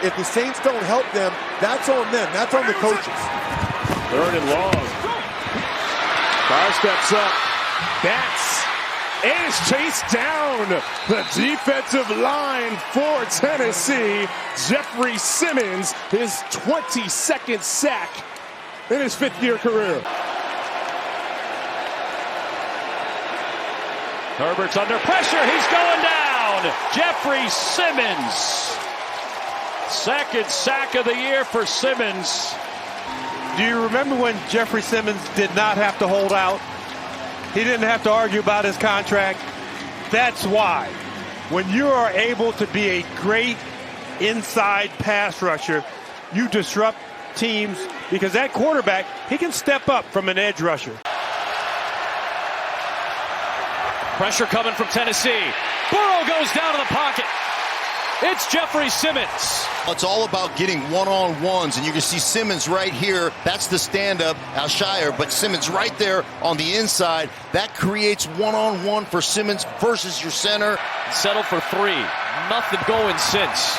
If the Saints don't help them, that's on them. That's on the coaches. 3rd and long. Carr steps up. Bats. And is chased down. The defensive line for Tennessee. Jeffery Simmons, his 22nd sack in his 5th-year career. Herbert's under pressure. He's going down. Jeffery Simmons. 2nd sack of the year for Simmons. Do you remember when Jeffery Simmons did not have to hold out? He didn't have to argue about his contract. That's why. When you are able to be a great inside pass rusher, you disrupt teams because that quarterback, he can step up from an edge rusher. Pressure coming from Tennessee. Burrow goes down to the pocket. It's Jeffery Simmons. It's all about getting one-on-ones, and you can see Simmons right here. That's the stand-up, Alshire, but Simmons right there on the inside. That creates one-on-one for Simmons versus your center. Settled for 3. Nothing going since.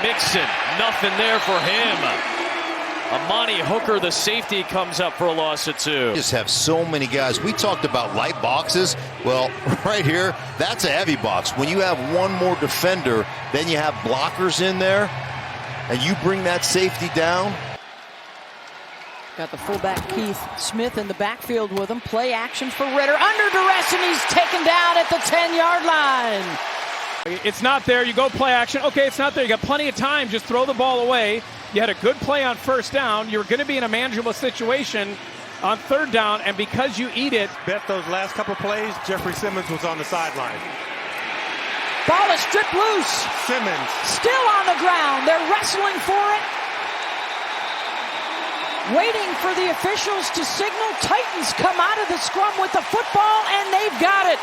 Mixon, nothing there for him. Amani Hooker, the safety, comes up for a loss of 2. We just have so many guys. We talked about light boxes. Well, right here, that's a heavy box. When you have one more defender, then you have blockers in there, and you bring that safety down. Got the fullback Keith Smith in the backfield with him. Play action for Ritter. Under duress, and he's taken down at the 10-yard line. It's not there. You go play action. Okay, it's not there. You got plenty of time. Just throw the ball away. You had a good play on 1st down. You're going to be in a manageable situation on 3rd down, and because you eat it. Bet those last couple plays, Jeffery Simmons was on the sideline. Ball is stripped loose. Simmons. Still on the ground. They're wrestling for it. Waiting for the officials to signal. Titans come out of the scrum with the football, and they've got it.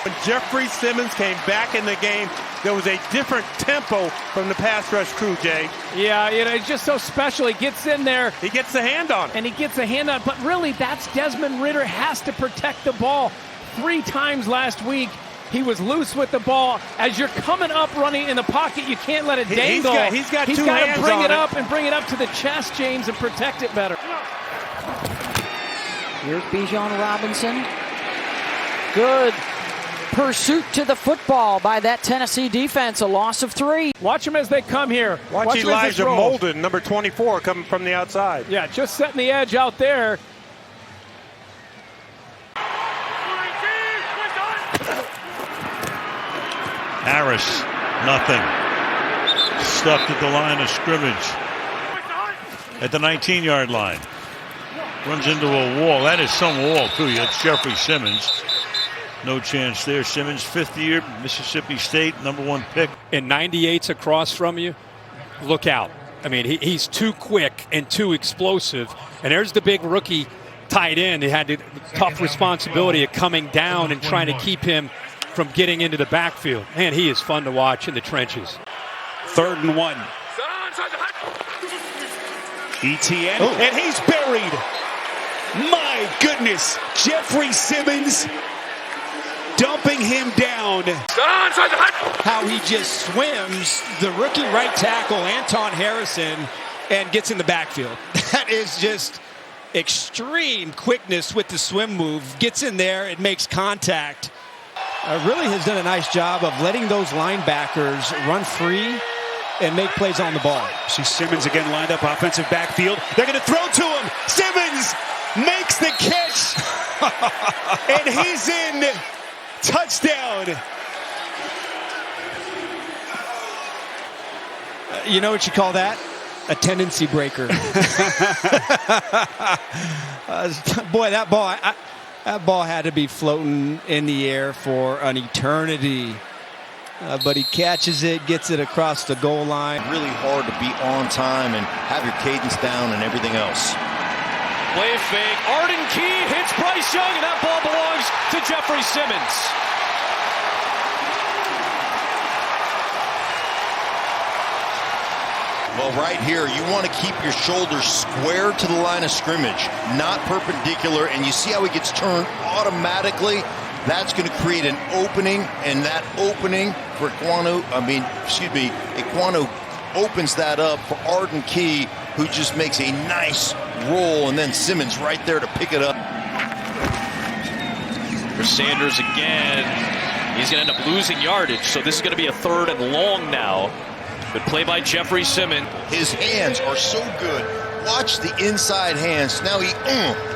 When Jeffery Simmons came back in the game, there was a different tempo from the pass rush crew, Jay. Yeah, it's just so special. He gets in there. He gets the hand on it. And he gets a hand on it. But really, that's Desmond Ritter has to protect the ball. 3 times last week, he was loose with the ball. As you're coming up running in the pocket, you can't let it dangle. He's got 2 hands got to bring on it up and bring it up to the chest, James, and protect it better. Here's Bijan Robinson. Good pursuit to the football by that Tennessee defense. A loss of 3. Watch them as they come here. Watch Elijah Molden, number 24, coming from the outside. Yeah, just setting the edge out there. Harris, nothing. Stuffed at the line of scrimmage. At the 19-yard line. Runs into a wall. That is some wall, too. That's Jeffery Simmons. No chance there. Simmons, 5th year, Mississippi State, #1 pick. And 98's across from you. Look out. I mean, he's too quick and too explosive. And there's the big rookie tight end. He had the tough responsibility of coming down and trying to keep him from getting into the backfield. Man, he is fun to watch in the trenches. 3rd and 1. ETN, and he's buried. My goodness, Jeffery Simmons dumping him down. How he just swims the rookie right tackle, Anton Harrison, and gets in the backfield. That is just extreme quickness with the swim move. Gets in there, it makes contact. Really has done a nice job of letting those linebackers run free and make plays on the ball. See Simmons again lined up, offensive backfield. They're going to throw to him. Simmons makes the catch. And he's in. Touchdown. You know what you call that? A tendency breaker. Boy, that ball had to be floating in the air for an eternity. But he catches it, gets it across the goal line. Really hard to be on time and have your cadence down and everything else. Play fake. Arden Key hits Bryce Young, and that ball belongs to Jeffery Simmons. Well, right here, you want to keep your shoulders square to the line of scrimmage, not perpendicular, and you see how he gets turned automatically. That's going to create an opening, and that opening for Ekwonu opens that up for Arden Key, who just makes a nice roll, and then Simmons right there to pick it up. For Sanders again. He's going to end up losing yardage, so this is going to be a 3rd and long now. Good play by Jeffery Simmons. His hands are so good. Watch the inside hands. Now he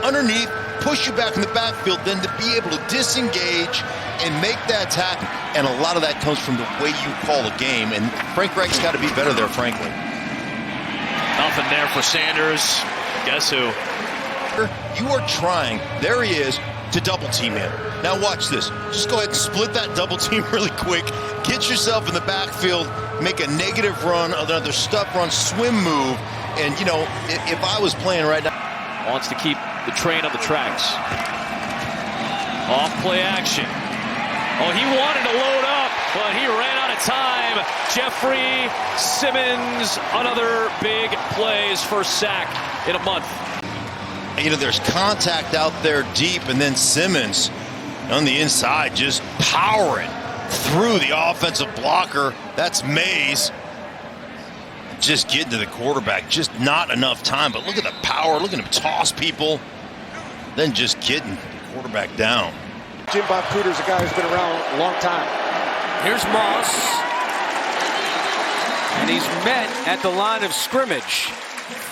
underneath, push you back in the backfield, then to be able to disengage and make that tackle. And a lot of that comes from the way you call a game. And Frank Reich's got to be better there, frankly. Nothing there for Sanders. Guess who? You are trying. There he is. To double team him. Now watch this. Just go ahead and split that double team really quick. Get yourself in the backfield. Make a negative run, another stuff run, swim move. And, you know, if I was playing right now. Wants to keep the train on the tracks. Off play action. Oh, he wanted to load up, but he ran out of time. Jeffery Simmons, another big plays for sack in a month. You know, there's contact out there deep, and then Simmons on the inside just powering through the offensive blocker. That's Mays. Just getting to the quarterback. Just not enough time, but look at the power. Look at him toss people. Then just getting the quarterback down. Jim Bob Cooter's a guy who's been around a long time. Here's Moss. And he's met at the line of scrimmage.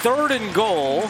3rd and goal.